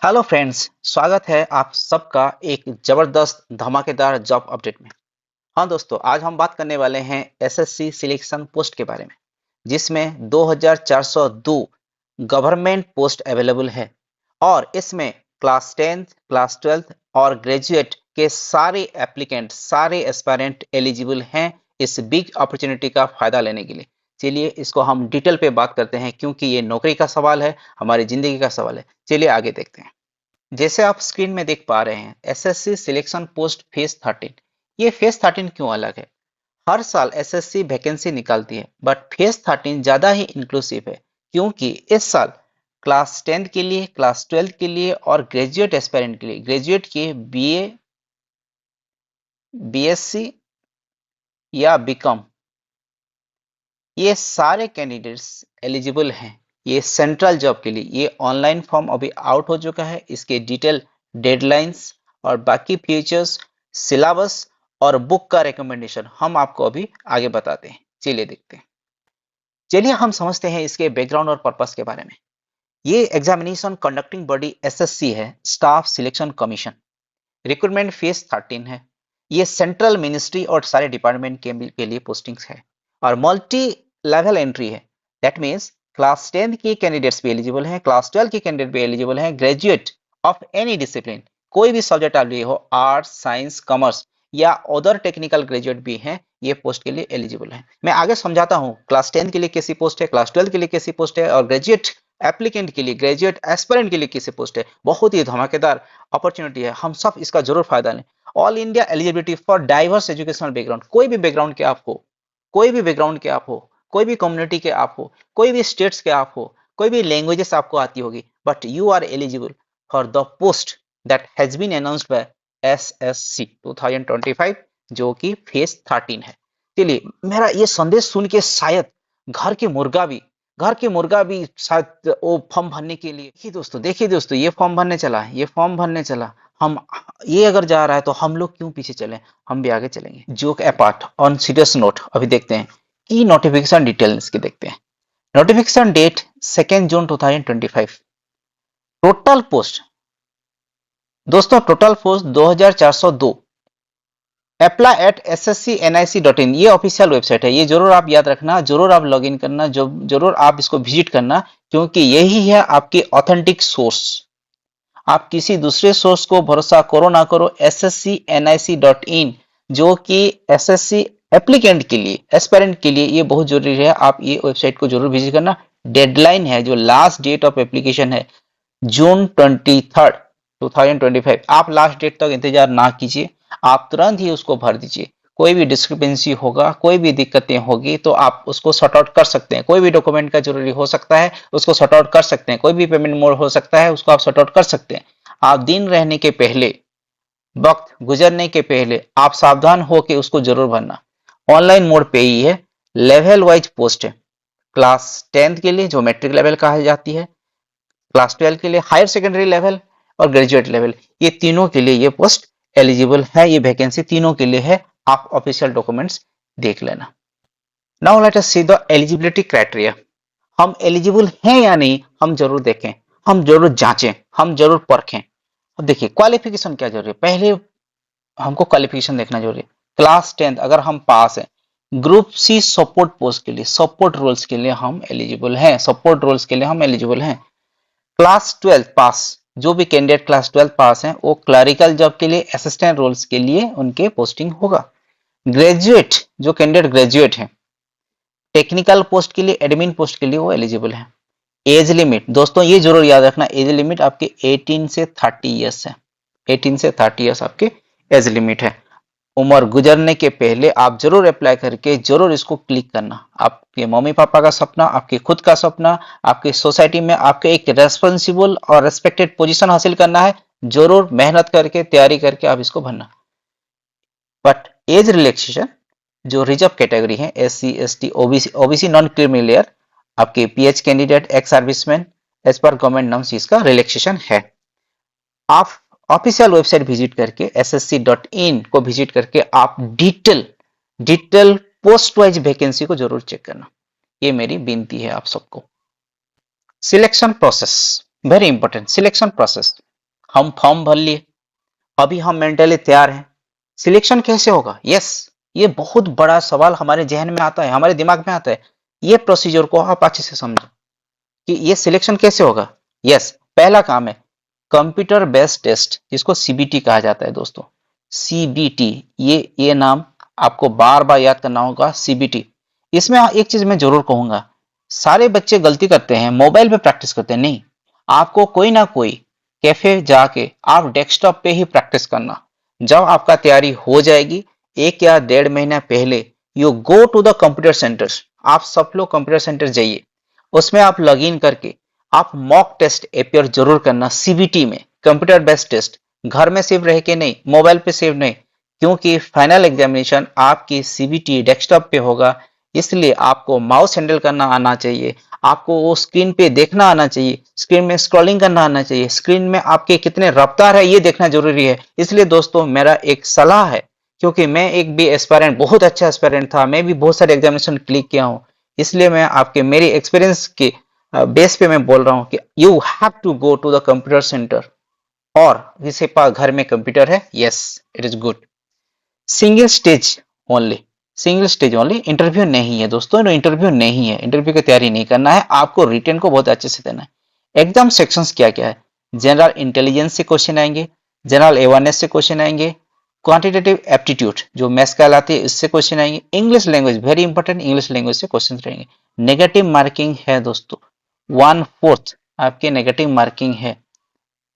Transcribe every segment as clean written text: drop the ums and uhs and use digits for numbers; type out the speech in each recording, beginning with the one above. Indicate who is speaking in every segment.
Speaker 1: Hello friends, स्वागत है आप सबका एक जबरदस्त धमाकेदार जॉब अपडेट में। हाँ दोस्तों, आज हम बात करने वाले हैं एसएससी सिलेक्शन पोस्ट के बारे में, जिसमें 2402 गवर्नमेंट पोस्ट अवेलेबल है और इसमें क्लास 10th, क्लास 12th और ग्रेजुएट के सारे एप्लीकेंट, सारे एस्पायरेंट एलिजिबल हैं इस बिग अपॉर्चुनिटी का फायदा लेने के लिए। चलिए इसको हम डिटेल पे बात करते हैं, क्योंकि ये नौकरी का सवाल है, हमारी जिंदगी का सवाल है। चलिए आगे देखते हैं। जैसे आप स्क्रीन में देख पा रहे हैं, एसएससी सिलेक्शन पोस्ट फेज 13। ये फेज 13 क्यों अलग है? हर साल एसएससी वैकेंसी निकालती है, बट फेज 13 ज्यादा ही इंक्लूसिव है, क्योंकि इस साल क्लास 10 के लिए, क्लास 12 के लिए और ग्रेजुएट एस्पायरेंट के लिए, ग्रेजुएट के बीए, बीएससी या बीकॉम, ये सारे कैंडिडेट्स एलिजिबल हैं ये सेंट्रल जॉब के लिए। ये ऑनलाइन फॉर्म अभी आउट हो चुका है। इसके डिटेल, डेडलाइंस और बाकी फीचर्स, सिलेबस और बुक का रिकमेंडेशन हम आपको अभी आगे बताते हैं। चलिए देखते हैं। चलिए हम समझते हैं इसके बैकग्राउंड और पर्पस के बारे में। ये एग्जामिनेशन कंडक्टिंग बॉडी एसएससी है, staff selection commission. Recruitment phase 13 है। ये सेंट्रल मिनिस्ट्री और सारे डिपार्टमेंट के लिए पोस्टिंग्स है और मल्टी लेवल एंट्री है। दैट मीन्स क्लास 10 के कैंडिडेट्स भी एलिजिबल हैं, क्लास 12 के कैंडिडेट भी एलिजिबल हैं, ग्रेजुएट ऑफ एनी डिसिप्लिन, कोई भी सब्जेक्ट आप लिए हो, आर्ट्स, साइंस, कॉमर्स या अदर टेक्निकल ग्रेजुएट भी हैं, ये पोस्ट के लिए एलिजिबल हैं। मैं आगे समझाता हूँ क्लास 10 के लिए कैसी पोस्ट है, क्लास 12 के लिए कैसी पोस्ट है और ग्रेजुएट एप्लीकेंट के लिए, ग्रेजुएट एस्पिरेंट के लिए कैसी पोस्ट है। बहुत ही धमाकेदार अपॉर्चुनिटी है, हम सब इसका जरूर फायदा लें। All India eligibility for diverse educational background, कोई भी बैकग्राउंड के आप हो, कोई भी बैकग्राउंड के आप हो, कोई भी कम्युनिटी के आप हो, कोई भी स्टेट्स के आप हो, कोई भी लैंग्वेजेस आपको आती होगी, but you are eligible for the post that has been announced by SSC 2025, जो कि फेज 13 है। चलिए, मेरा ये संदेश सुन के शायद घर के मुर्गा भी घर के मुर्गा भी शायद वो फॉर्म भरने के लिए, देखिए दोस्तों, ये फॉर्म भरने चला है, ये फॉर्म भरने चला। हम ये अगर जा रहा है तो हम लोग क्यों पीछे चले? हम भी आगे चलेंगे। Joke apart, on serious note, अभी देखते हैं की नोटिफिकेशन डिटेल इसकी देखते हैं। नोटिफिकेशन डेट 2 जून 2025। टोटल पोस्ट दोस्तों, total post 2402। Apply eight sscnic.in, ये ऑफिशियल वेबसाइट है। ये जरूर आप याद रखना, जरूर आप लॉगिन करना, जरूर आप इसको विजिट करना, क्योंकि यही है आपकी ऑथेंटिक सोर्स। आप किसी दूसरे सोर्स को भरोसा करो ना करो, sscnic.in जो कि एसएससी एप्लीकेंट के लिए, एस्पिरेंट के लिए ये बहुत जरूरी है। आप ये वेबसाइट को जरूर विजिट करना। डेडलाइन है, जो लास्ट डेट ऑफ एप्लीकेशन है, जून 23, 2025। आप लास्ट डेट तक इंतजार ना कीजिए, आप तुरंत ही उसको भर दीजिए। कोई भी डिस्क्रिपेंसी होगा, कोई भी दिक्कतें होगी तो आप उसको सॉर्ट आउट कर सकते हैं। कोई भी डॉक्यूमेंट का जरूरी हो सकता है, उसको सॉर्ट आउट कर सकते हैं। कोई भी पेमेंट मोड हो सकता है, उसको आप सॉर्ट आउट कर सकते हैं। आप दिन रहने के पहले, वक्त गुजरने के पहले आप सावधान होकर उसको जरूर भरना। ऑनलाइन मोड पे ही है, लेवल वाइज पोस्ट है। क्लास 10 के लिए जो मैट्रिक लेवल कहा जाती है, क्लास 12 के लिए हायर सेकेंडरी लेवल और ग्रेजुएट लेवल, ये तीनों के लिए ये पोस्ट एलिजिबल है। ये वैकेंसी तीनों के लिए है। आप ऑफिशियल डॉक्यूमेंट्स देख लेना। Now let us see the eligibility criteria. हम एलिजिबल हैं या नहीं, हम जरूर देखें, हम जरूर जांचें, हम जरूर परखें। अब देखिए क्वालिफिकेशन क्या जरूरी है। पहले हमको क्वालिफिकेशन देखना जरूरी है। क्लास 10 अगर हम पास हैं, ग्रुप सी सपोर्ट पोस्ट के लिए, सपोर्ट रोल्स के लिए हम एलिजिबल हैं, सपोर्ट रोल्स के लिए हम एलिजिबल हैं। क्लास 12 पास, जो भी कैंडिडेट क्लास 12 पास हैं, वो क्लरिकल जॉब के लिए, असिस्टेंट रोल्स के लिए उनके पोस्टिंग होगा। ग्रेजुएट, जो कैंडिडेट ग्रेजुएट हैं, टेक्निकल पोस्ट के लिए, एडमिन पोस्ट के लिए वो एलिजिबल है। एज लिमिट दोस्तों, ये जरूर याद रखना, एज लिमिट आपके 18 से 30 ईयर्स है। 18 से 30 ईयर्स आपके एज लिमिट है। उम्र गुजरने के पहले आप जरूर अप्लाई करके जरूर इसको क्लिक करना। आपके मम्मी पापा का सपना, आपके खुद का सपना, आपके सोसाइटी में आपके एक रेस्पॉन्सिबल और रेस्पेक्टेड पोजीशन हासिल करना है, जरूर मेहनत करके, तैयारी करके आप इसको भरना। बट एज रिलैक्सेशन, जो रिजर्व कैटेगरी है, SC ST OBC non creamy layer, आपके PH candidate, ex serviceman, age पर गवर्नमेंट नॉर्म्स इसका रिलैक्सेशन है। आप ऑफिशियल वेबसाइट विजिट करके, ssc.in को विजिट करके आप डिटेल पोस्ट वाइज वैकेंसी को जरूर चेक करना। ये मेरी विनती है आप सबको। Selection process very important. Selection process, हम फॉर्म भर लिए, अभी हम मेंटली तैयार हैं, सिलेक्शन कैसे होगा? यस, ये बहुत बड़ा सवाल हमारे जहन में आता है, हमारे दिमाग में आता है। ये प्रोसीजर को आप अच्छे से समझो कि ये सिलेक्शन कैसे होगा। यस, पहला काम है कंप्यूटर बेस्ड टेस्ट, जिसको सीबीटी कहा जाता है दोस्तों। सीबीटी, ये नाम आपको बार बार याद करना होगा, सीबीटी। इसमें एक चीज मैं जरूर कहूंगा, सारे बच्चे गलती करते हैं, मोबाइल पे प्रैक्टिस करते हैं। नहीं, आपको कोई ना कोई कैफे जाके आप डेस्कटॉप पे ही प्रैक्टिस करना। जब आपका तैयारी हो जाएगी, 1 या 1.5 महीना पहले you go to the computer centres, आप सब लोग कंप्यूटर सेंटर जाइए, उसमें आप लॉग इन करके आप मॉक टेस्ट अपेयर जरूर करना। सीबीटी में कंप्यूटर बेस्ड टेस्ट, घर में सेव रह के नहीं, मोबाइल पे सेव नहीं, क्योंकि फाइनल एग्जामिनेशन आपकी सीबीटी डेस्कटॉप पे होगा। इसलिए आपको माउस हैंडल करना आना चाहिए, आपको वो स्क्रीन पे देखना आना चाहिए, स्क्रीन में स्क्रॉलिंग करना आना चाहिए, स्क्रीन में आपके कितने रफ्तार है ये देखना जरूरी है। इसलिए दोस्तों मेरा एक सलाह है, क्योंकि मैं एक भी एस्पायरेंट, बहुत अच्छा एस्पायरेंट था, मैं भी बहुत सारे एग्जामिनेशन क्लिक किया हूँ, इसलिए मैं आपके मेरी एक्सपीरियंस के बेस पे मैं बोल रहा हूँ कि you have to go to the computer centre. और किसी पास घर में कंप्यूटर है, yes, it is good. Single stage only, single stage only, interview नहीं है दोस्तों, इंटरव्यू नहीं है, इंटरव्यू की तैयारी नहीं करना है आपको, रिटेन को बहुत अच्छे से देना है। एग्जाम सेक्शंस क्या क्या है? जनरल इंटेलिजेंस से क्वेश्चन आएंगे, जनरल अवेयरनेस से क्वेश्चन आएंगे, क्वांटिटेटिव एप्टीट्यूड जो मैथ्स कहलाती है इससे क्वेश्चन आएंगे, English language very important, English language से क्वेश्चन रहेंगे। नेगेटिव मार्किंग है दोस्तों, 1/4 आपकी नेगेटिव मार्किंग है,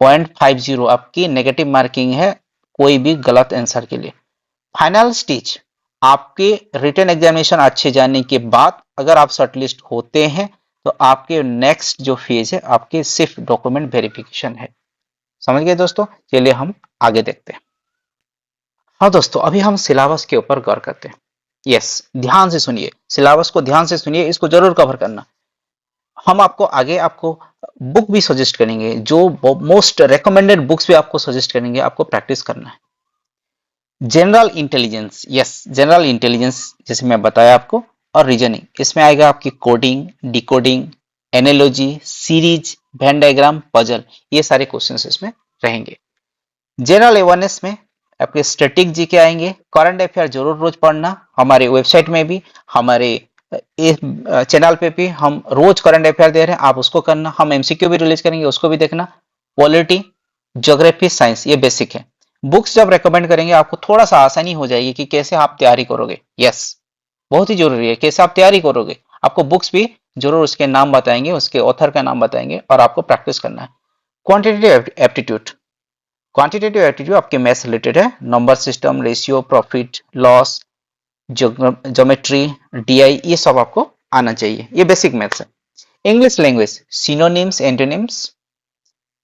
Speaker 1: 0.50 आपकी नेगेटिव मार्किंग है कोई भी गलत आंसर के लिए। फाइनल स्टेज, आपके रिटन एग्जामिनेशन अच्छे जाने के बाद अगर आप शॉर्टलिस्ट होते हैं तो आपके नेक्स्ट जो फेज है आपके सिर्फ डॉक्यूमेंट वेरिफिकेशन है। समझ गए दोस्तों? चलिए हम आगे देखते हैं। हाँ दोस्तों, अभी हम सिलेबस के ऊपर गौर करते हैं। यस, ध्यान से सुनिए, सिलेबस को ध्यान से सुनिए, इसको जरूर कवर करना। हम आपको आगे आपको बुक भी सजेस्ट करेंगे, जो मोस्ट रिकमेंडेड बुक्स भी आपको सजेस्ट करेंगे, आपको प्रैक्टिस करना है। General intelligence, yes, general intelligence जैसे मैं बताया आपको, और रीजनिंग, इसमें आएगा आपकी coding, decoding, analogy, series, Venn diagram, puzzle, ये सारे क्वेश्चंस इसमें रहेंगे। जनरल अवेयरनेस में आपके स्टैटिक जीके आएंगे, करंट अफेयर जरूर रोज पढ़ना, हमारे वेबसाइट में भी, हमारे चैनल पे भी हम रोज करंट अफेयर दे रहे हैं, आप उसको करना, हम एमसीक्यू भी रिलीज करेंगे, उसको भी देखना। पॉलिटी, ज्योग्राफी, साइंस, ये बेसिक है। बुक्स जब रेकमेंड करेंगे आपको थोड़ा सा आसानी हो जाएगी कि कैसे आप तैयारी करोगे। यस, बहुत ही जरूरी है कैसे आप तैयारी करोगे, आपको बुक्स भी जरूर उसके नाम बताएंगे, उसके ऑथर का नाम बताएंगे, और आपको प्रैक्टिस करना है। क्वांटिटेटिव एप्टीट्यूड, क्वांटिटेटिव एप्टीट्यूड आपके मैथ्स रिलेटेड है, number system, ratio, profit loss, geometry, DI, ये सब आपको आना चाहिए, ये बेसिक मैथ्स है। English language, synonyms, antonyms,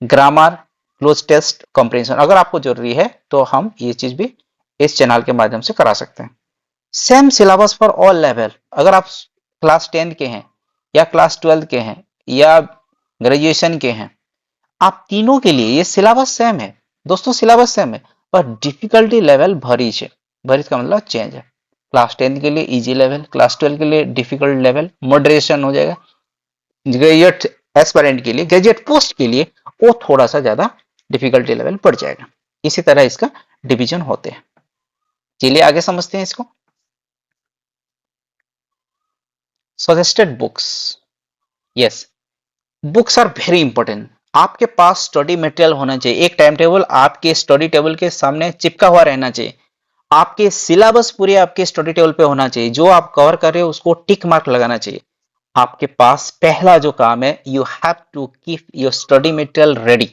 Speaker 1: grammar, cloze test, comprehension, अगर आपको जरूरी है तो हम ये चीज भी इस चैनल के माध्यम से करा सकते हैं। Same syllabus for all level, अगर आप क्लास 10 के हैं या क्लास 12 के हैं या ग्रेजुएशन के हैं, आप तीनों के लिए ये सिलेबस सेम है दोस्तों, सिलेबस सेम है, पर डिफिकल्टी लेवल भरीज है। भरीज का मतलब चेंज है, क्लास 10 के लिए इजी लेवल, क्लास 12 के लिए डिफिकल्ट लेवल, मॉडरेशन हो जाएगा, ग्रेजुएट एस्पिरेंट के लिए, ग्रेजुएट पोस्ट के लिए वो थोड़ा सा ज्यादा डिफिकल्टी लेवल बढ़ जाएगा। इसी तरह इसका डिवीजन होते हैं। चलिए आगे समझते हैं इसको। Suggested books, yes, books are very important. आपके पास स्टडी मटेरियल होना चाहिए, एक टाइम टेबल आपके स्टडी टेबल के सामने चिपका हुआ रहना चाहिए, आपके सिलेबस पूरे आपके स्टडी टेबल पे होना चाहिए, जो आप कवर कर रहे हो उसको टिक मार्क लगाना चाहिए। आपके पास पहला जो काम है, you have to keep your study material ready,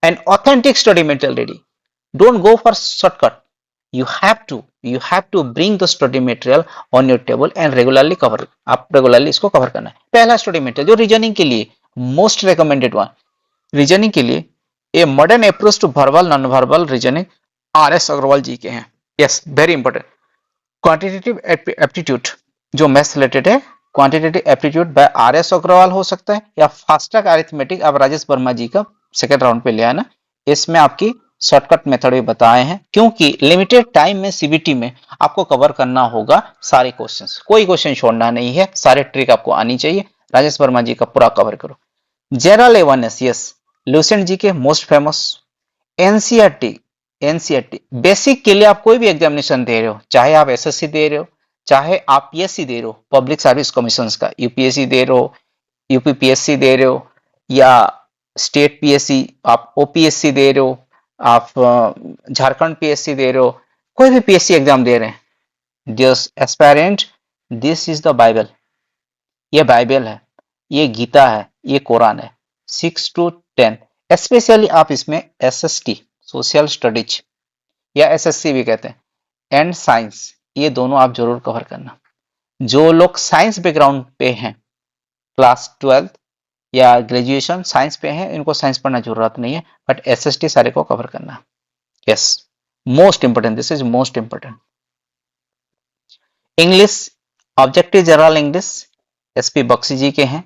Speaker 1: and authentic study material ready, don't go for shortcut, you have to bring the study material on your table and regularly cover it. आप regularly इसको cover करना है। पहला study material जो reasoning के लिए most recommended one, reasoning के लिए a modern approach to verbal non verbal reasoning, आर.एस. अग्रवाल जी के हैं। Yes, very important. Quantitative aptitude जो मैथ्स रिलेटेड है, क्वांटिटेटिव एप्टीट्यूड बाय आर.एस. अग्रवाल हो सकता है, या फास्ट ट्रैक अरिथमेटिक आप राजेश वर्मा जी का सेकंड राउंड पे ले आना, इसमें आपकी शॉर्टकट मेथड भी बताए हैं, क्योंकि लिमिटेड टाइम में सीबीटी में आपको कवर करना होगा सारे क्वेश्चंस, कोई क्वेश्चन छोड़ना नहीं है, सारे ट्रिक आपको आनी चाहिए। राजेश वर्मा जी का पूरा कवर करो। जनरल अवेयरनेस, यस, लुसेंट जी के most famous, NCERT, NCERT basic के लिए आप कोई भी एग्जामिनेशन दे रहे हो, चाहे आप एसएससी दे रहे हो, चाहे आप पीएससी दे रहे हो, पब्लिक सर्विस कमीशन का, यूपीएससी दे रहे हो, यूपीपीएससी दे रहे हो, या स्टेट पीएससी, आप ओपीएससी दे रहे हो, आप झारखंड पीएससी दे रहे हो, कोई भी पीएससी एग्जाम दे रहे हैं, just aspirant, this is the Bible. ये बाइबल है, ये गीता है, ये कुरान है। 6 to 10, स्पेशली आप इसमें एसएसटी, सोशल स्टडीज, या एसएससी भी कहते हैं, एंड साइंस, ये दोनों आप जरूर कवर करना। जो लोग साइंस बैकग्राउंड पे हैं, क्लास 12 या ग्रेजुएशन साइंस पे हैं, इनको साइंस पढ़ना जरूरत नहीं है, बट एसएसटी सारे को कवर करना। Yes, most important, this is most important. English, objective general English, SP Bakshi ji के हैं।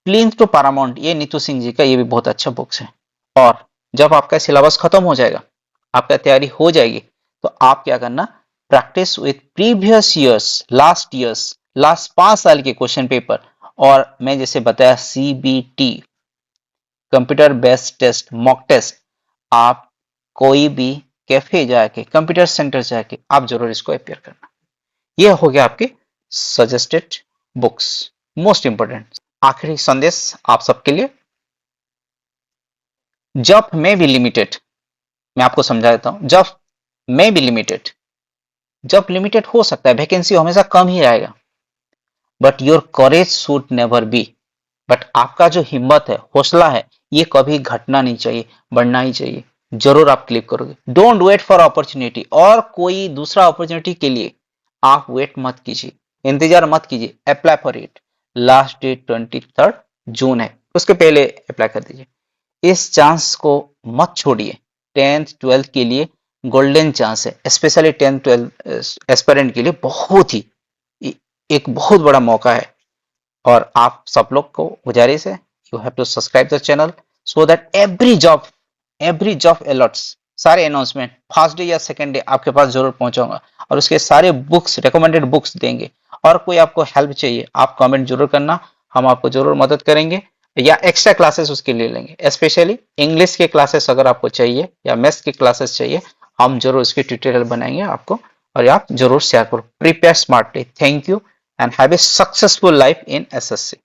Speaker 1: प्लिंथ टू पैरामाउंट, ये नीतू सिंह जी का, ये भी बहुत अच्छा बुक्स है। और जब आपका सिलेबस खत्म हो जाएगा, आपका तैयारी हो जाएगी, तो आप क्या करना, practice with previous years, last 5 साल के क्वेश्चन पेपर, और मैं जैसे बताया CBT, computer based test, mock test, आप कोई भी कैफे जाके, कंप्यूटर सेंटर जाके आप जरूर इसको अपेयर करना। ये हो गया आपके सजेस्टेड बुक्स, मोस्ट इंपोर्टेंट। आखिरी संदेश आप सबके लिए, जब में बी लिमिटेड, मैं आपको समझा देता हूं, जब में बी लिमिटेड, जब लिमिटेड हो सकता है, वैकेंसी हमेशा कम ही आएगा, but your courage should never be, but आपका जो हिम्मत है, हौसला है, ये कभी घटना नहीं चाहिए, बढ़ना ही चाहिए। जरूर आप क्लिक करोगे। डोंट वेट फॉर अपॉर्चुनिटी, और कोई दूसरा अपॉर्चुनिटी के लिए आप वेट मत कीजिए, इंतजार मत कीजिए, apply for it. Last date 23 जून है, उसके पहले अप्लाई कर दीजिए। इस चांस को मत छोड़िए, 10th 12th के लिए गोल्डन चांस है, स्पेशली 10th 12th एस्पिरेंट के लिए बहुत ही एक बहुत बड़ा मौका है। और आप सब लोग को गुजारिश है, you have to subscribe the channel, so that every job alerts, सारे अनाउंसमेंट फर्स्ट डे या सेकंड डे आपके पास जरूर पहुंचाऊंगा, और उसके सारे बुक्स, रिकमेंडेड बुक्स देंगे। और कोई आपको हेल्प चाहिए, आप कमेंट जरूर करना, हम आपको जरूर मदद करेंगे, या एक्स्ट्रा क्लासेस उसके लिए लेंगे। स्पेशली इंग्लिश के क्लासेस अगर आपको चाहिए, या मैथ्स की क्लासेस चाहिए, हम जरूर उसकी ट्यूटोरियल बनाएंगे आपको, और आप जरूर शेयर करो। Prepare smartly. Thank you and have a successful life in SSC.